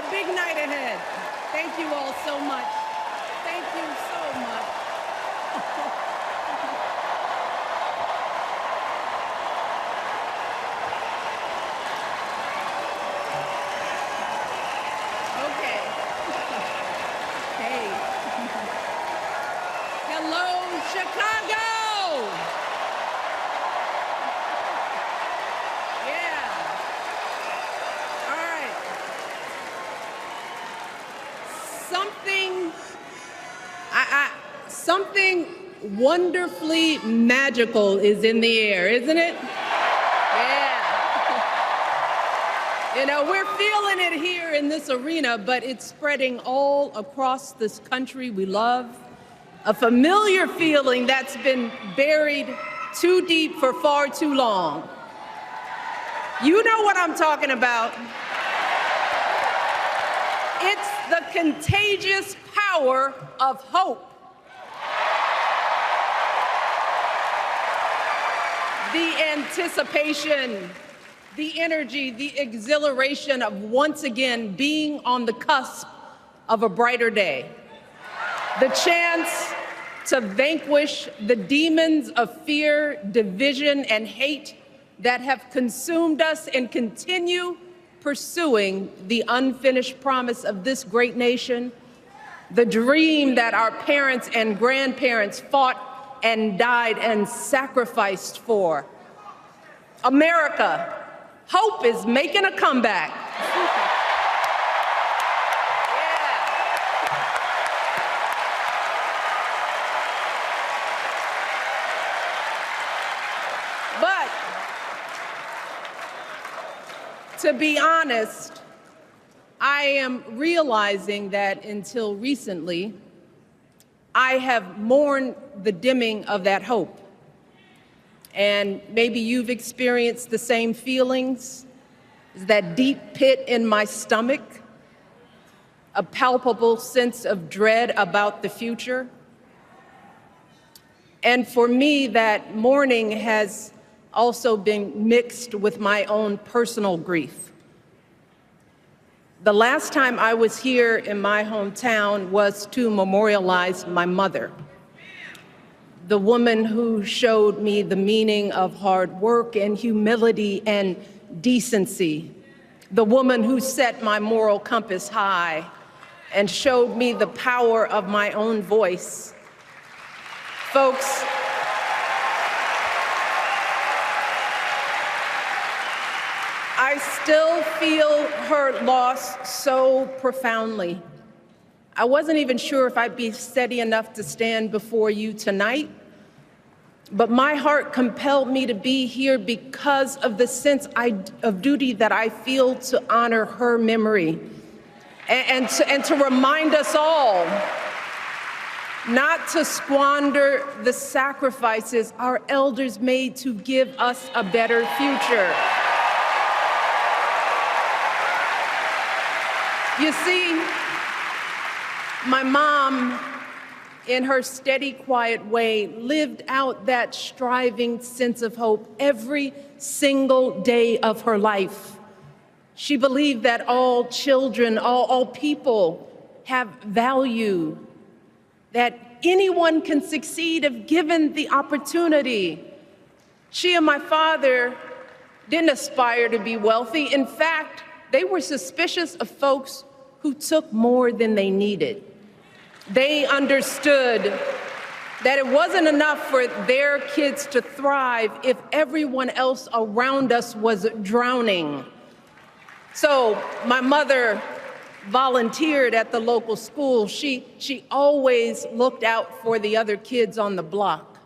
a big night ahead. Thank you all so much. Thank you so much. Okay. Hey. Hello, Chicago. Yeah. All right. Something wonderfully magical is in the air, isn't it? Yeah. You know, we're feeling it here in this arena, but it's spreading all across this country we love. A familiar feeling that's been buried too deep for far too long. You know what I'm talking about. It's the contagious power of hope. The anticipation, the energy, the exhilaration of once again being on the cusp of a brighter day. The chance to vanquish the demons of fear, division, and hate that have consumed us and continue pursuing the unfinished promise of this great nation, the dream that our parents and grandparents fought and died and sacrificed for. America, hope is making a comeback. But to be honest, I am realizing that until recently, I have mourned the dimming of that hope. And maybe you've experienced the same feelings, that deep pit in my stomach, a palpable sense of dread about the future. And for me, that mourning has also been mixed with my own personal grief. The last time I was here in my hometown was to memorialize my mother, the woman who showed me the meaning of hard work and humility and decency, the woman who set my moral compass high and showed me the power of my own voice. Folks, I still feel her loss so profoundly. I wasn't even sure if I'd be steady enough to stand before you tonight, but my heart compelled me to be here because of the sense of duty that I feel to honor her memory and to remind us all not to squander the sacrifices our elders made to give us a better future. You see, my mom, in her steady, quiet way, lived out that striving sense of hope every single day of her life. She believed that all children, all people have value, that anyone can succeed if given the opportunity. She and my father didn't aspire to be wealthy. In fact, they were suspicious of folks who took more than they needed. They understood that it wasn't enough for their kids to thrive if everyone else around us was drowning. So my mother volunteered at the local school. She always looked out for the other kids on the block.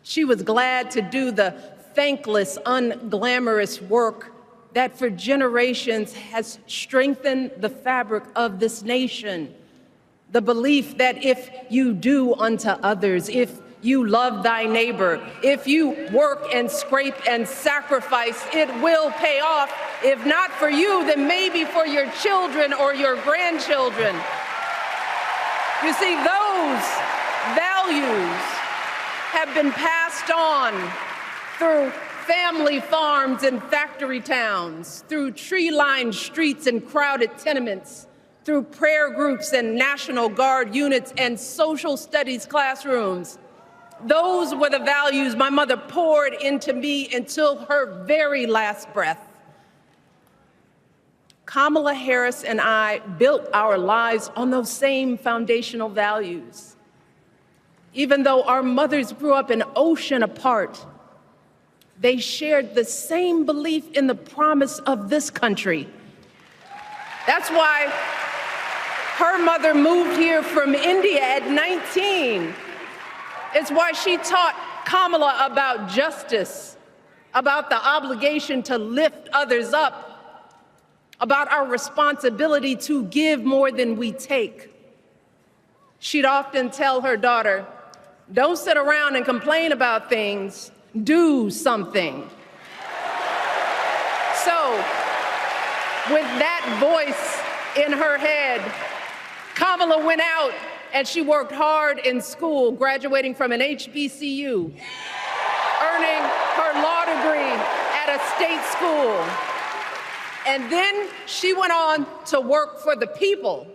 She was glad to do the thankless, unglamorous work that for generations has strengthened the fabric of this nation. The belief that if you do unto others, if you love thy neighbor, if you work and scrape and sacrifice, it will pay off. If not for you, then maybe for your children or your grandchildren. You see, those values have been passed on through family farms and factory towns, through tree-lined streets and crowded tenements, through prayer groups and National Guard units and social studies classrooms. Those were the values my mother poured into me until her very last breath. Kamala Harris and I built our lives on those same foundational values. Even though our mothers grew up an ocean apart, they shared the same belief in the promise of this country. That's why her mother moved here from India at 19. It's why she taught Kamala about justice, about the obligation to lift others up, about our responsibility to give more than we take. She'd often tell her daughter, "Don't sit around and complain about things, do something." So, with that voice in her head, Kamala went out and she worked hard in school, graduating from an HBCU, earning her law degree at a state school. And then she went on to work for the people,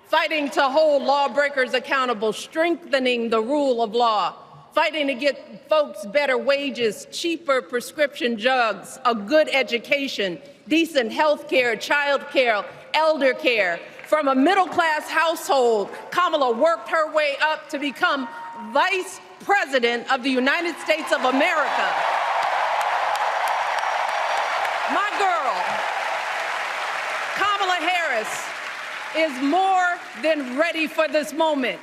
fighting to hold lawbreakers accountable, strengthening the rule of law, fighting to get folks better wages, cheaper prescription drugs, a good education, decent health care, child care, elder care. From a middle-class household, Kamala worked her way up to become Vice President of the United States of America. My girl, Kamala Harris, is more than ready for this moment.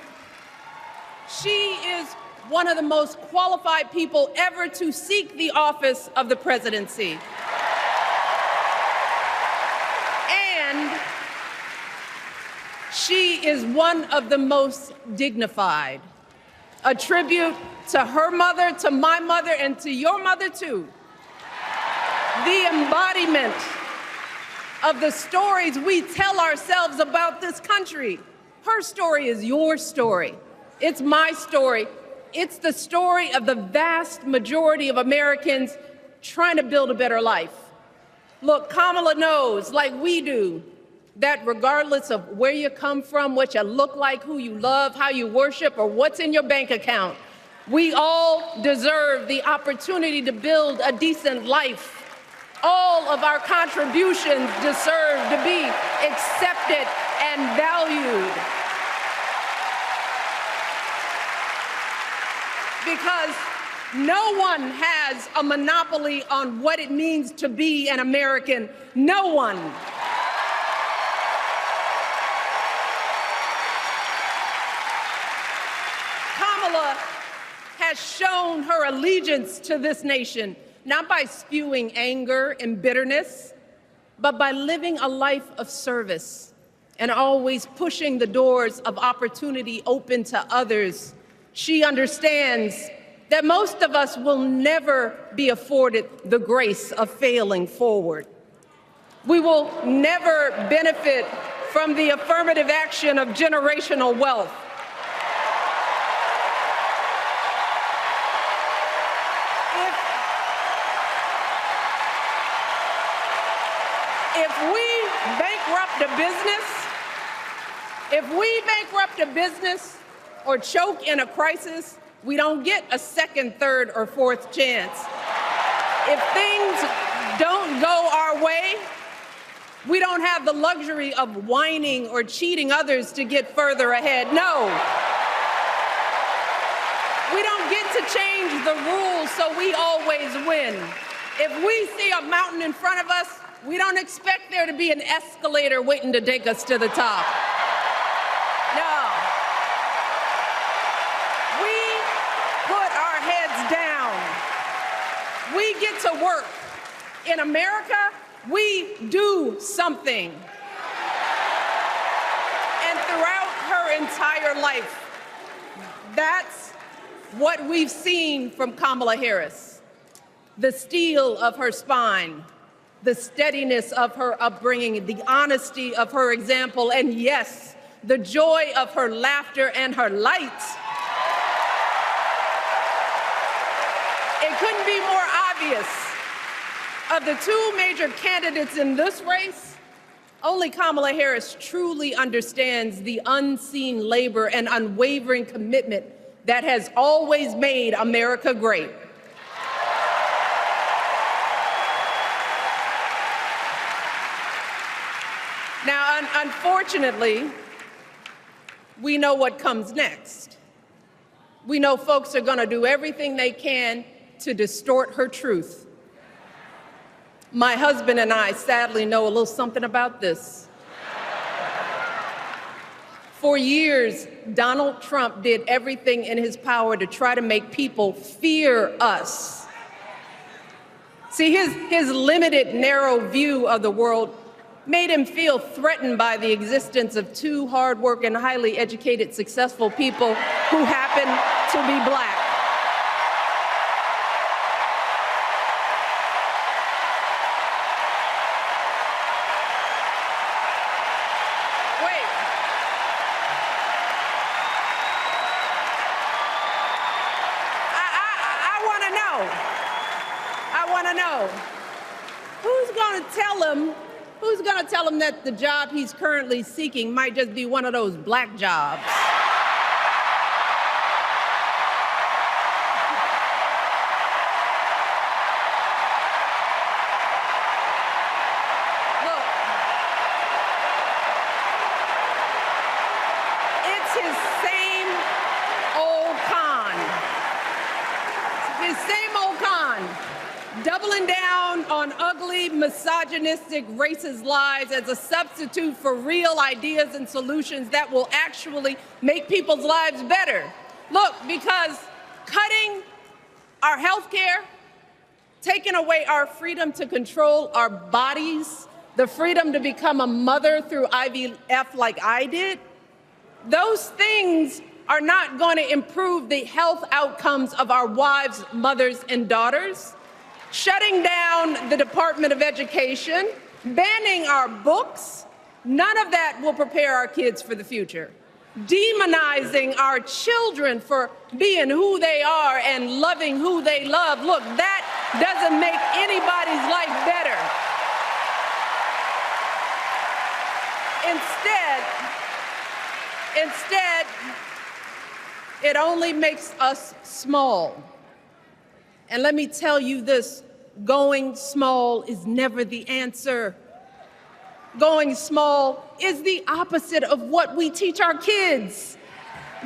She is one of the most qualified people ever to seek the office of the presidency. And she is one of the most dignified. A tribute to her mother, to my mother, and to your mother too. The embodiment of the stories we tell ourselves about this country. Her story is your story. It's my story. It's the story of the vast majority of Americans trying to build a better life. Look, Kamala knows, like we do, that regardless of where you come from, what you look like, who you love, how you worship, or what's in your bank account, we all deserve the opportunity to build a decent life. All of our contributions deserve to be accepted and valued. Because no one has a monopoly on what it means to be an American. No one. Kamala has shown her allegiance to this nation, not by spewing anger and bitterness, but by living a life of service and always pushing the doors of opportunity open to others. She understands that most of us will never be afforded the grace of failing forward. We will never benefit from the affirmative action of generational wealth. If we bankrupt a business or choke in a crisis, we don't get a second, third, or fourth chance. If things don't go our way, we don't have the luxury of whining or cheating others to get further ahead. No. We don't get to change the rules so we always win. If we see a mountain in front of us, we don't expect there to be an escalator waiting to take us to the top. No. We put our heads down. We get to work. In America, we do something. And throughout her entire life, that's what we've seen from Kamala Harris. The steel of her spine, the steadiness of her upbringing, the honesty of her example, and yes, the joy of her laughter and her light. It couldn't be more obvious Of the two major candidates in this race, only Kamala Harris truly understands the unseen labor and unwavering commitment that has always made America great. Now, unfortunately, we know what comes next. We know folks are going to do everything they can to distort her truth. My husband and I sadly know a little something about this. For years, Donald Trump did everything in his power to try to make people fear us. See, his limited, narrow view of the world made him feel threatened by the existence of two hardworking, highly educated, successful people who happen to be black. Who's going to tell him that the job he's currently seeking might just be one of those black jobs? Look, it's his same old con. His same old con. Doubling down on ugly, misogynistic, racist lies as a substitute for real ideas and solutions that will actually make people's lives better. Look, because cutting our health care, taking away our freedom to control our bodies, the freedom to become a mother through IVF like I did, those things are not going to improve the health outcomes of our wives, mothers, and daughters. Shutting down the Department of Education, banning our books, none of that will prepare our kids for the future. Demonizing our children for being who they are and loving who they love, look, that doesn't make anybody's life better. Instead, it only makes us small. And let me tell you this, going small is never the answer. Going small is the opposite of what we teach our kids.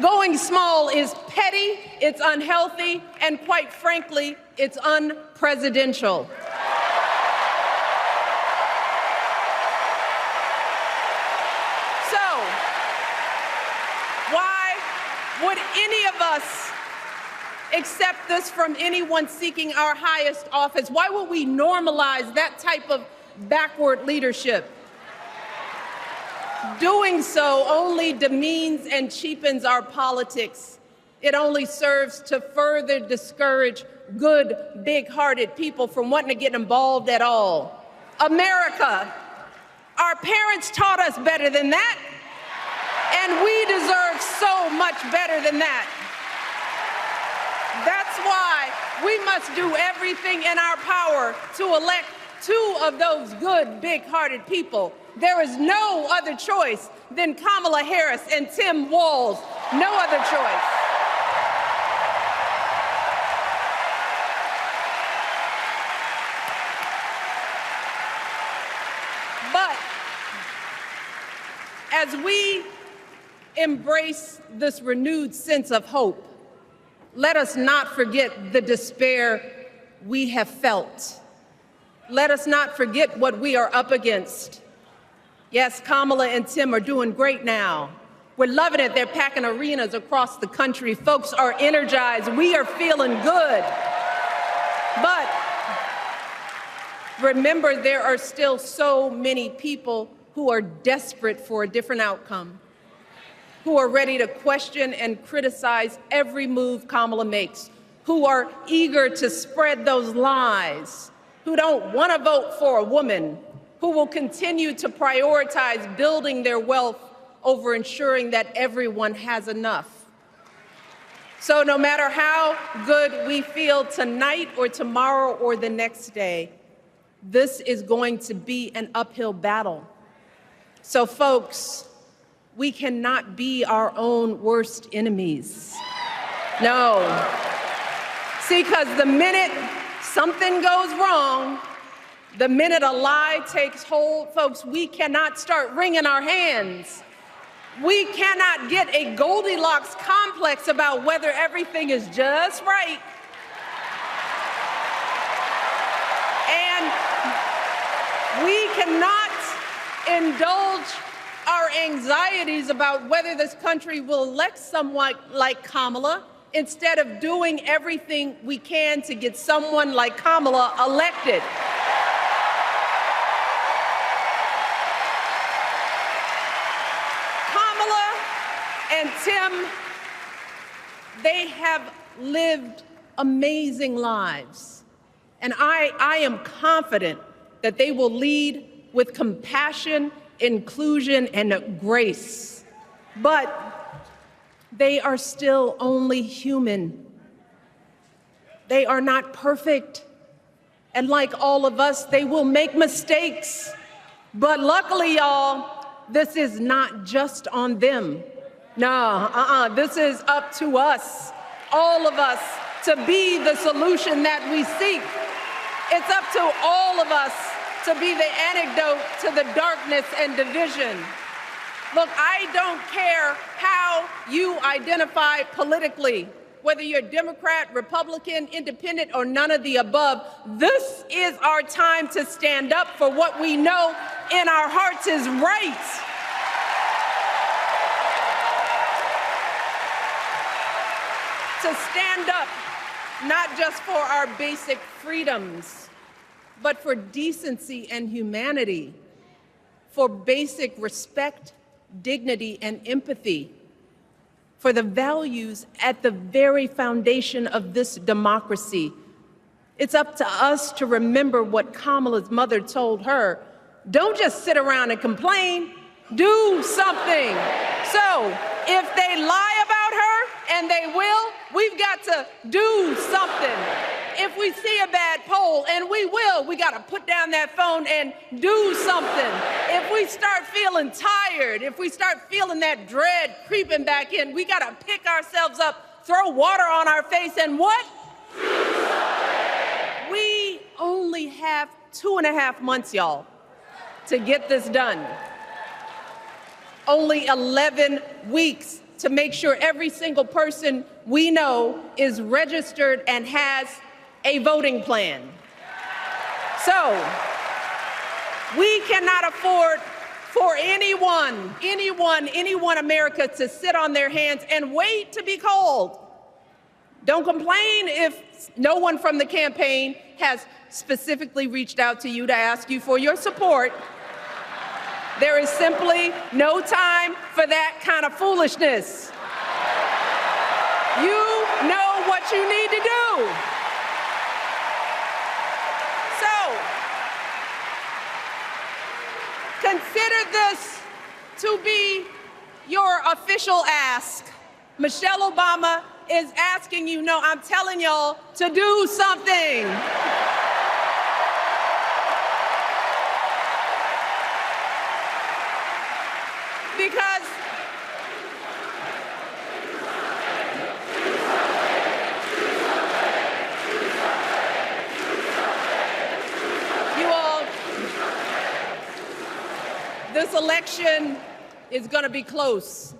Going small is petty, it's unhealthy, and quite frankly, it's unpresidential. So, why would any of us accept this from anyone seeking our highest office? Why would we normalize that type of backward leadership? Doing so only demeans and cheapens our politics. It only serves to further discourage good, big-hearted people from wanting to get involved at all. America, our parents taught us better than that, and we deserve so much better than that. That's why we must do everything in our power to elect two of those good, big-hearted people. There is no other choice than Kamala Harris and Tim Walz. No other choice. But as we embrace this renewed sense of hope, let us not forget the despair we have felt. Let us not forget what we are up against. Yes, Kamala and Tim are doing great now. We're loving it. They're packing arenas across the country. Folks are energized. We are feeling good. But remember, there are still so many people who are desperate for a different outcome, who are ready to question and criticize every move Kamala makes, who are eager to spread those lies, who don't want to vote for a woman, who will continue to prioritize building their wealth over ensuring that everyone has enough. So no matter how good we feel tonight or tomorrow or the next day, This is going to be an uphill battle. So folks, we cannot be our own worst enemies. No. See, because the minute something goes wrong, the minute a lie takes hold, folks, we cannot start wringing our hands. We cannot get a Goldilocks complex about whether everything is just right. And we cannot indulge our anxieties about whether this country will elect someone like Kamala instead of doing everything we can to get someone like Kamala elected. Kamala and Tim, they have lived amazing lives. And I am confident that they will lead with compassion, inclusion, and grace. But they are still only human. They are not perfect. And like all of us, they will make mistakes. But luckily, y'all, this is not just on them. No, this is up to us, all of us, to be the solution that we seek. It's up to all of us to be the antidote to the darkness and division. Look, I don't care how you identify politically, whether you're Democrat, Republican, Independent, or none of the above. This is our time to stand up for what we know in our hearts is right. To stand up, not just for our basic freedoms, but for decency and humanity, for basic respect, dignity, and empathy, for the values at the very foundation of this democracy. It's up to us to remember what Kamala's mother told her. Don't just sit around and complain, do something. So if they lie about her, and they will, we've got to do something. If we see a bad poll, and we will, we got to put down that phone and do something. If we start feeling tired, if we start feeling that dread creeping back in, we got to pick ourselves up, throw water on our face, and what? We only have 2.5 months, y'all, to get this done. Only 11 weeks to make sure every single person we know is registered and has a voting plan. So we cannot afford for anyone America to sit on their hands and wait to be called. Don't complain if no one from the campaign has specifically reached out to you to ask you for your support. There is simply no time for that kind of foolishness. You know what you need to do. So, consider this to be your official ask. Michelle Obama is asking you, no, I'm telling y'all to do something. Because you all, this election is going to be close.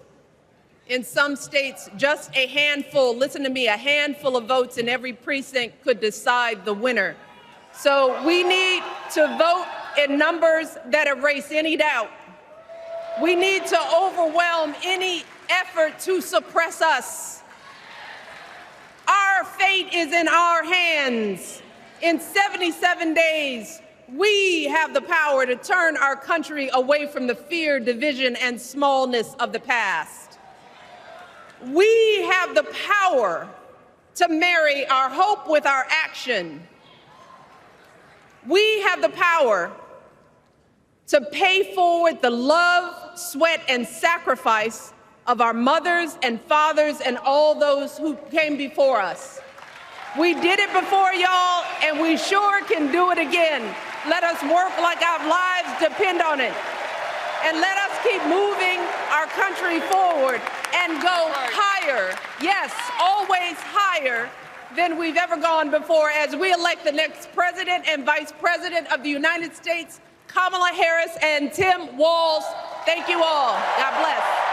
In some states, just a handful, listen to me, a handful of votes in every precinct could decide the winner. So we need to vote in numbers that erase any doubt. We need to overwhelm any effort to suppress us. Our fate is in our hands. In 77 days, we have the power to turn our country away from the fear, division, and smallness of the past. We have the power to marry our hope with our action. We have the power to pay forward the love, sweat, and sacrifice of our mothers and fathers and all those who came before us. We did it before, y'all, and we sure can do it again. Let us work like our lives depend on it. And let us keep moving our country forward and go higher. Yes, always higher than we've ever gone before as we elect the next President and Vice President of the United States, Kamala Harris and Tim Walz. Thank you all. God bless.